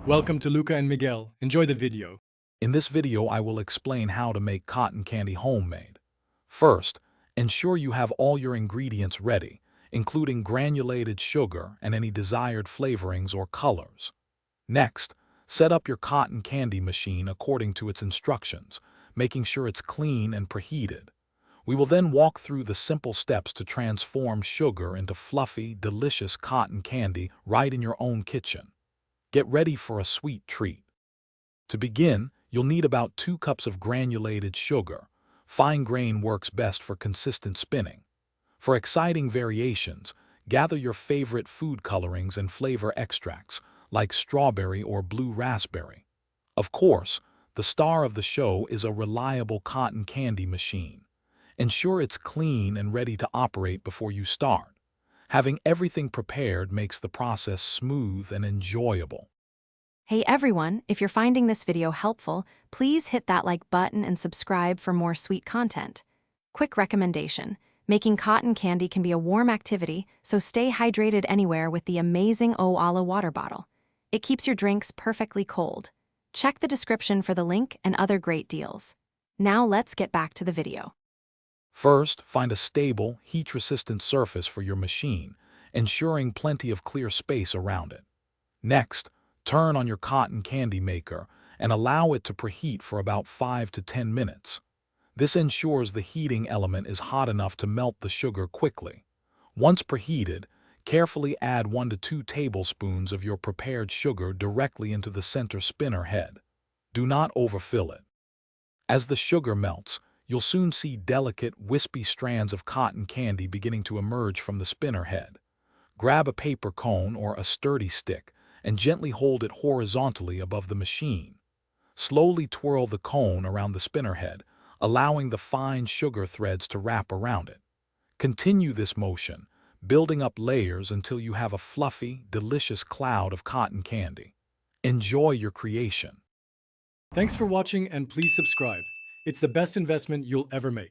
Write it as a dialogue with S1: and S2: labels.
S1: Welcome to Luca and Miguel. Enjoy the video.
S2: In this video, I will explain how to make cotton candy homemade. First, ensure you have all your ingredients ready, including granulated sugar and any desired flavorings or colors. Next, set up your cotton candy machine according to its instructions, making sure it's clean and preheated. We will then walk through the simple steps to transform sugar into fluffy, delicious cotton candy right in your own kitchen. Get ready for a sweet treat. To begin, you'll need about 2 cups of granulated sugar. Fine grain works best for consistent spinning. For exciting variations, gather your favorite food colorings and flavor extracts, like strawberry or blue raspberry. Of course, the star of the show is a reliable cotton candy machine. Ensure it's clean and ready to operate before you start. Having everything prepared makes the process smooth and enjoyable.
S3: Hey everyone, if you're finding this video helpful, please hit that like button and subscribe for more sweet content. Quick recommendation: making cotton candy can be a warm activity, so stay hydrated anywhere with the amazing Oala water bottle. It keeps your drinks perfectly cold. Check the description for the link and other great deals. Now let's get back to the video.
S2: First, find a stable, heat-resistant surface for your machine, ensuring plenty of clear space around it. Next, turn on your cotton candy maker and allow it to preheat for about 5 to 10 minutes. This ensures the heating element is hot enough to melt the sugar quickly. Once preheated, carefully add 1 to 2 tablespoons of your prepared sugar directly into the center spinner head. Do not overfill it. As the sugar melts, you'll soon see delicate, wispy strands of cotton candy beginning to emerge from the spinner head. Grab a paper cone or a sturdy stick and gently hold it horizontally above the machine. Slowly twirl the cone around the spinner head, allowing the fine sugar threads to wrap around it. Continue this motion, building up layers until you have a fluffy, delicious cloud of cotton candy. Enjoy your creation.
S1: Thanks for watching and please subscribe. It's the best investment you'll ever make.